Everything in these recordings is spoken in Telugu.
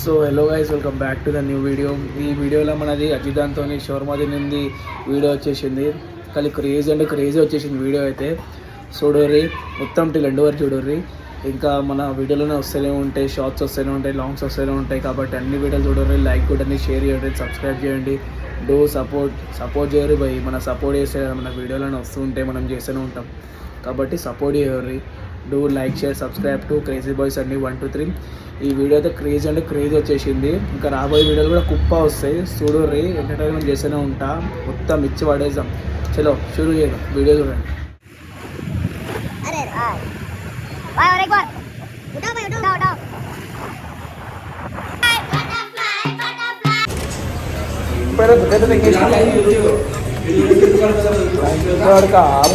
So hello guys, welcome back to the new video. ఈ వీడియోలో మనది అజిదాన్తో షవర్మా తినింది వీడియో వచ్చేసింది. కానీ క్రేజీ వచ్చేసింది వీడియో అయితే. చూడర్రి, మొత్తం టిల్ ఎండ్ వరకు చూడర్రి. ఇంకా మన వీడియోలోనే వస్తూనే ఉంటాయి, షార్ట్స్ వస్తూనే ఉంటాయి, లాంగ్స్ వస్తూనే ఉంటాయి. కాబట్టి అన్ని వీడియోలు చూడర్రి, లైక్ కొట్టండి, షేర్ చేయండి, సబ్స్క్రైబ్ చేయండి. డో సపోర్ట్ చేయరు భయ్. మన సపోర్ట్ చేస్తే మన వీడియోలోనే వస్తూ ఉంటాయి, మనం చేస్తూనే ఉంటాం. కాబట్టి సపోర్ట్ చేయర్రి. Do like, share, subscribe to crazy boys అన్ని 1 2 3. ఈ వీడియో అయితే క్రేజీ వచ్చేసింది. ఇంకా రాబోయే వీడియోలు కూడా కుప్ప వస్తాయి. చూడర్రి, ఎంటర్టైన్మెంట్ చేస్తూనే ఉంటా. మొత్తం ఇచ్చి పడేద్దాం. చలో షురూ చేద్దాం, వీడియో చూడండి.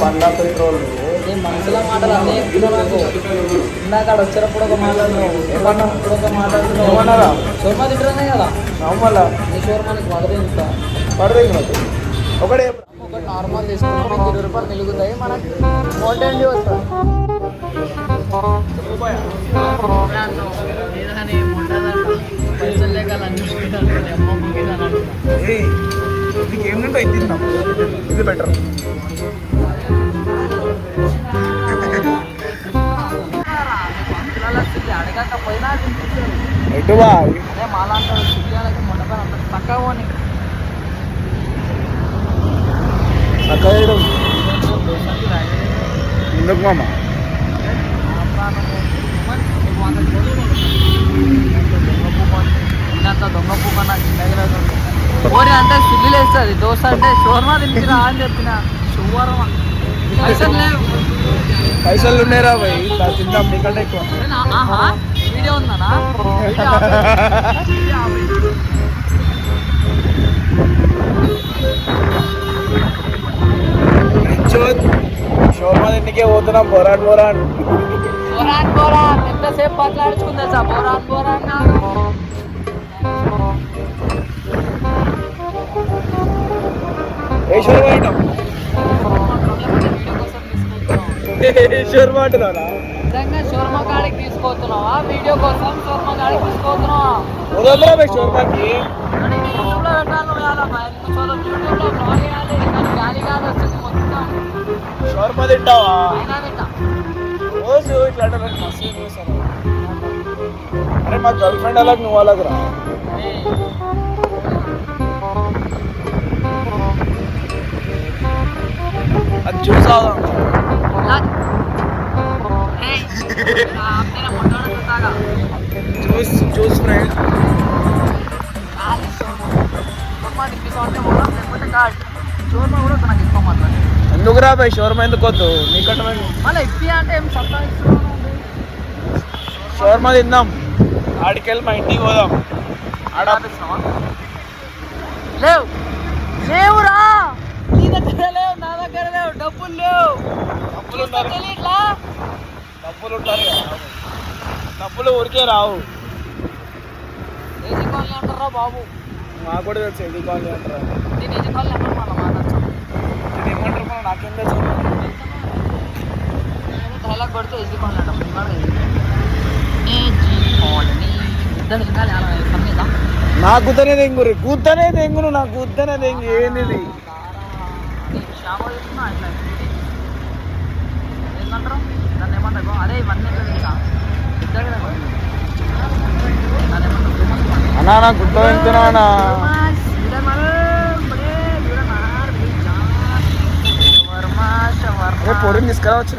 పండ్ల పెట్రోల్ మనసులో మాటలు అన్నీ చెప్తున్నావు నాకు. ఇందాక వచ్చినప్పుడు ఒక మాట్లాడుతున్నావు, ఇప్పుడు ఒక మాట్లాడుతున్నావు. ఏమన్నారా? షోర్మా తింటున్నాయి కదా, మళ్ళా నీ షోర్మానికి పడదే ఇంత పడదే ఒకటే ఒకటి నార్మల్ తీసుకున్నాం, మీకు 20 రూపాయలు మిగులుతాయి, మనకి మోటండి వస్తుంది. పైసలు లేక నీకు ఏమిటో ఇది తిందాం, ఇది బెటర్. అడగకపోయినా ఎటువా అదే మాలాంటి సిటీలకి మొండపై పక్క పోని ఎందుకు మామ దొంగ పూక నాకు పోనీ అంటే సిల్లీలు వేస్తుంది. దోశ అంటే షోర్మా తినిపిరా అని చెప్పిన. షువర్మా పైసలు ఉన్నాయిరా భయ్, తిందాం నీకంటే ఎక్కువ. వీడియో ఉందనా? షోర్మా తిండికే పోతున్నాం. బోరాన్ ఎంతసేపు మాట్లాడుచుకుందా సార్? బోరాన్ ఏ షోర్మా అయినాం? షోర్మా అంటున్నారా? నిజంగా షోర్మా కాడికి తీసుకొస్తున్నావా? వీడియో కోసం షోర్మా కాడికి తీసుకొస్తున్నావా? షోర్మాకి యూట్యూబ్లో పెట్టాలి, యూట్యూబ్లో బ్లాగ్ వేయాలి. గాలి కాదు వస్తుంది మొత్తం. షోర్మా తింటావా? అయినా తింటా. రోజు ఇట్లా అంటే నాకు మస్తు చూస్తాను. అరే మా గర్ల్ ఫ్రెండ్ అలాగ నువ్వు అలాగ రా. అది చూసావా? చూస్ ఫ్రెండ్ ఎందుకు రా బాయ్? షోర్మా ఎందుకు వద్దు నీకంటే? మళ్ళీ ఇప్పి అంటే ఏం షోర్మా తిందాం. ఆడికెళ్ళి మా ఇంటికి పోదాం. లేవురా, నీ దగ్గర లేవు, నా దగ్గర లేవు, డబ్బులు లేవు. డబ్బులు ఉంటారు కదా, డబ్బులు ఊరికే రావు. ఏజీ కాలనీ అంటారా బాబు? నాకు కూడా తెలుసు ఏజీ కాలనీ అంటారా. నేను ఏజీ కాలనీ అంటారు మన మాట్లాడచ్చు. నేను ఏమంటారు మన నాకేం తెలుసు. డైలాగ్ పడితే ఏజీ కాలనీ అంటాం. ఏజీ కాలనీ ఇద్దరు వినాలి అలా సమ్మీదా. నా గుద్దనే దెంగురు, గుద్దనే దెంగును, నా గుద్దనే దెంగు. ఏంది శ్యామ చేస్తున్నా అట్లా ఏంటంటారు దాన్ని? ఏమంటారు? అదే ఇవన్నీ తెలుసా ఇద్దరు అన్నా? నా గుద్ద వెళ్తున్నా. పొడిని తీసుకురావచ్చు,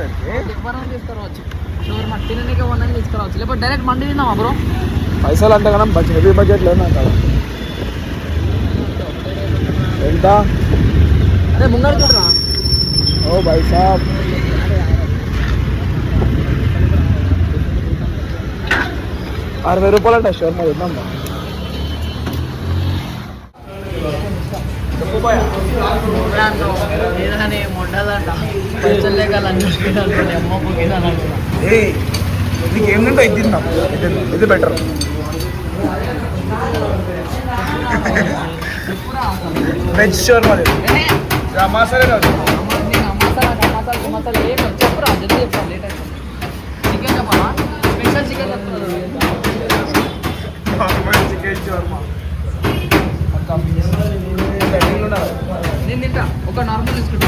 తీసుకురావచ్చు. షోర్మా తినడానికి వందని తీసుకురావచ్చు, లేకపోతే డైరెక్ట్ మండి తిందామా బ్రో? పైసలు అంటే కదా హెవీ బడ్జెట్ లేదు నాకు. ఎంత? అదే ముంగడు చూడరా. ఓ భాయ్ సాబ్, 60 రూపాయలు అంట షోర్మా తిందాం. ఏదని మొండదంట, పైసలు లేక అమ్మ నీకు ఏమిటో ఇది తిందాం, ఇది బెటర్. వెజ్ షోర్మా మసాలా కాదు. మసాలా ఏం చెప్పురా, జల్దీ చెప్పరా, లేట్ అయితే. చికెన్ చెప్పాలా? స్పెషల్ చికెన్ చెప్తున్నారు. షవర్మా నేను తింటా ఒక నార్మల్ తీసుకుంటా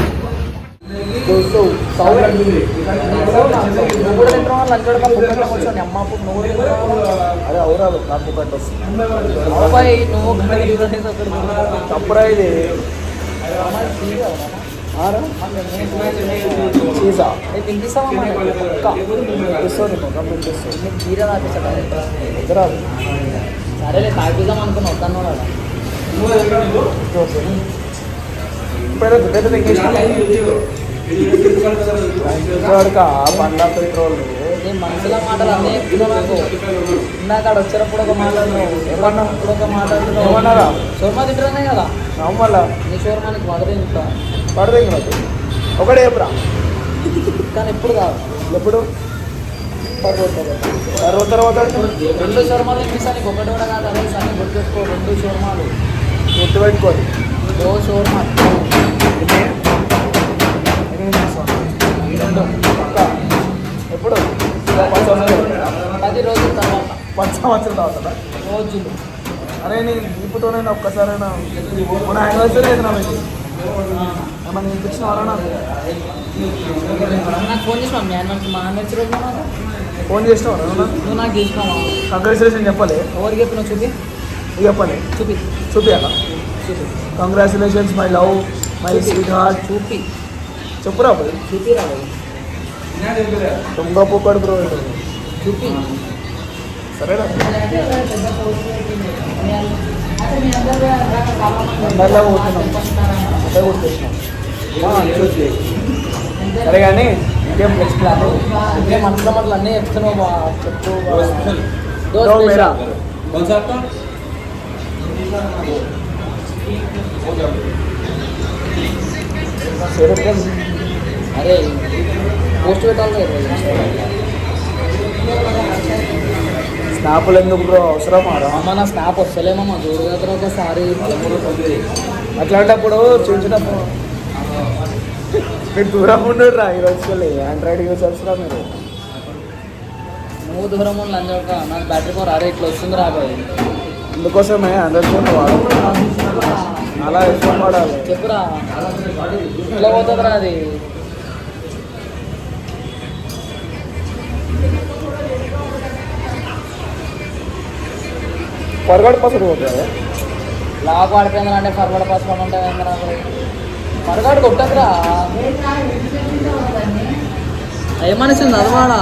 అరే అవురాదు నాకు ఒకటి వస్తుంది తప్పురా ఇది చీజా సరేలే తాగిద్దాం అనుకున్నా వద్దాను బండ్ల పెట్రోల్ నేను మనసులో మాటలు అన్నీ ఎక్కువ నాకు ఇందాక అక్కడ వచ్చినప్పుడు ఒక మాట్లాడుతున్నావు ఏమన్నా ఇప్పుడు ఒక మాట్లాడుతున్నావు ఏమన్నారా షోర్మా తింటున్నానే కదా నమ్మల్లా నీ షోర్మానికి వదలే ఇంకా పడదే ఒకటే ఎప్పుడా కానీ ఎప్పుడు కాదు ఎప్పుడు తర్వాత రెండు షోర్మాలు తినిపిస్తాను నీకు ఒకటి కూడా కాదు అదే సార్ గుర్తుపెట్టుకో రెండు షోర్మాలు గుర్తుపెట్టుకోండి షోర్మా ఎప్పుడు 10 రోజుల తర్వాత 10 సంవత్సరాలు అవుతుందా రోజులు అరే నేను దీపుతోనే ఒక్కసారైనా మన యానివర్సరీ అయితే నాకు ఏమన్నా ఇప్పించిన నాకు ఫోన్ చేసినావు మీ ఆయన మా యానివర్సరీ రోజు ఫోన్ చేసినావు నువ్వు నాకు చేసినావా కంగ్రాచులేషన్ చెప్పలే ఎవరికి చెప్పినావు చూపి చెప్పలే చూపియాలా చూపి congratulations my love my sweet heart చూపి చెప్పురా పోయి చూపి రావు దొంగ పొక్కడు బ్రో చూపి సరేనా సరే కానీ ఇంకేం నెక్స్ట్ ప్లాన్ ఇంకే మనసులో మాటలు అన్నీ చెప్తున్నావు చెప్పు मेरा कौन सा आपका అరే పోస్ట్ పెట్టాలి స్నాపులు ఎందుకు బ్రో అవసరమా అమ్మ నా స్నాప్ వస్తలేమమ్మ చూడగలరు ఒకసారి అట్లాంటప్పుడు చూసినప్పుడు మీరు దూరం ఉండరు ఈ రోజుకెళ్ళి ఆండ్రాయిడ్ యూజర్స్ రా మీరు నువ్వు దూరం లంచ్ నాకు బ్యాటరీ పవర్ అరే ఇట్లా వస్తుంది రాబోయే అందుకోసమే ఆండ్రాయిడ్ ఫోన్ వాడు అలా ఫోన్ వాడాలి చెప్పురా ఇట్లా పోతుందిరా అది ఫర్వర్డ్ పాస్వర్డ్ పోతుంది లాక్ పడిపోయింది అంటే ఫర్వర్డ్ పాస్వర్డ్ ఉంటుంది నాకు ఫర్వర్డ్ కొట్టదురా ఏమనిసింది అదవాడా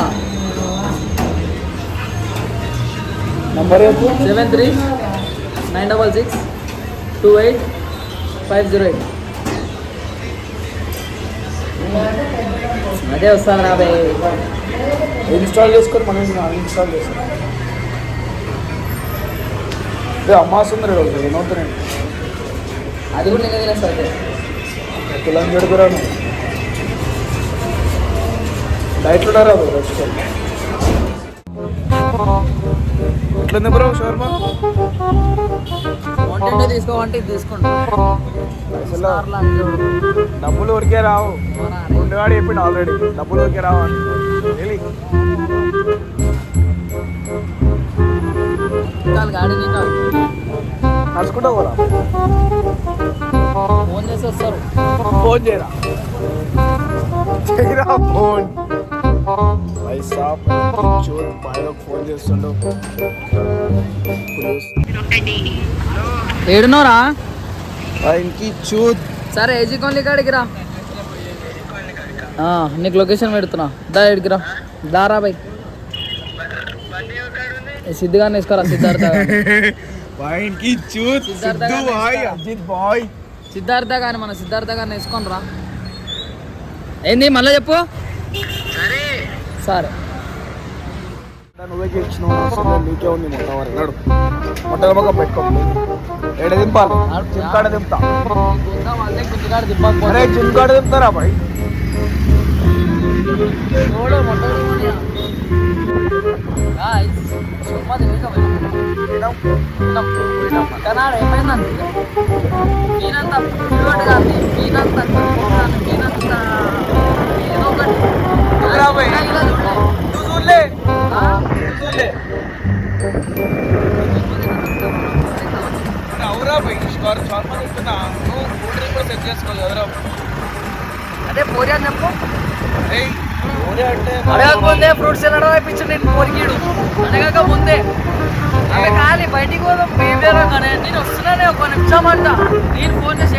నంబర్ చెప్పు 73-966-28508 అదే వస్తాను రాబాయ్ ఇన్స్టాల్ చేసుకొని మనం అన్ఇన్స్టాల్ చేసుకోండి అమ్మా సుందర ఏమవుతున్నాయి అది కూడా నేను తినేస్తా అయితే తులం చెడుకురాను డైట్లో రాదు రెస్టారెంట్ ఎట్లుంది బ్రో షవర్మా కాంటెంట్ తీసుకోమంటే ఇది తీసుకోండి అసలు డబ్బులు ఊరికే రావు ఉండేవాడు చెప్పిండు ఆల్రెడీ డబ్బులు ఊరికే రావు అని గాడి నీకు నడుచుకుంటా కూడా ఫోన్ చేసి వస్తారు ఫోన్ చేయరా ఫోన్ ఫోన్ చేస్తుండో ఏడునోరా ఇంకి చూత్ సరే ఏజీ కోన్లీ కాడికి రా నీకు లొకేషన్ పెడుతున్నా దా ఇడికి రా దారా బై సిద్ధిగానే వేసుకోరా సిద్ధార్థ సిద్ధార్థ కానీ మన సిద్ధార్థ గారిని వేసుకొని రా ఏంది మళ్ళీ చెప్పు సరే నువ్వే గెలిచినావు నీకే ఉంది మొత్తం వరకు నడు మొట్టగా మొక్క పెట్టుకోండి ఏడ దింపాలి జిమ్ కాడ దింపుతా అరే జిమ్ కాడ దింపుతారా బాయ్ కనాడు ఏమైందండి నేనంత కానీ నేనంత ఏదో ఒకటి అవురా షార్మా తింటున్నా నువ్వు కూల్ డ్రింక్ కూడా సెట్ చేసుకోవాలి కదరా. అదే పోరి అని చెప్పు. అంటే అడగక ముందే ఫ్రూట్స్ తినడం అయిపించండి నేను పోరికీడు. అడగక ముందే ఆమె ఖాళీ బయటికి పోదాం బీబీరంగానే నేను వస్తున్నానే ఒక నిమిషం అంట. నేను ఫోన్ చేసి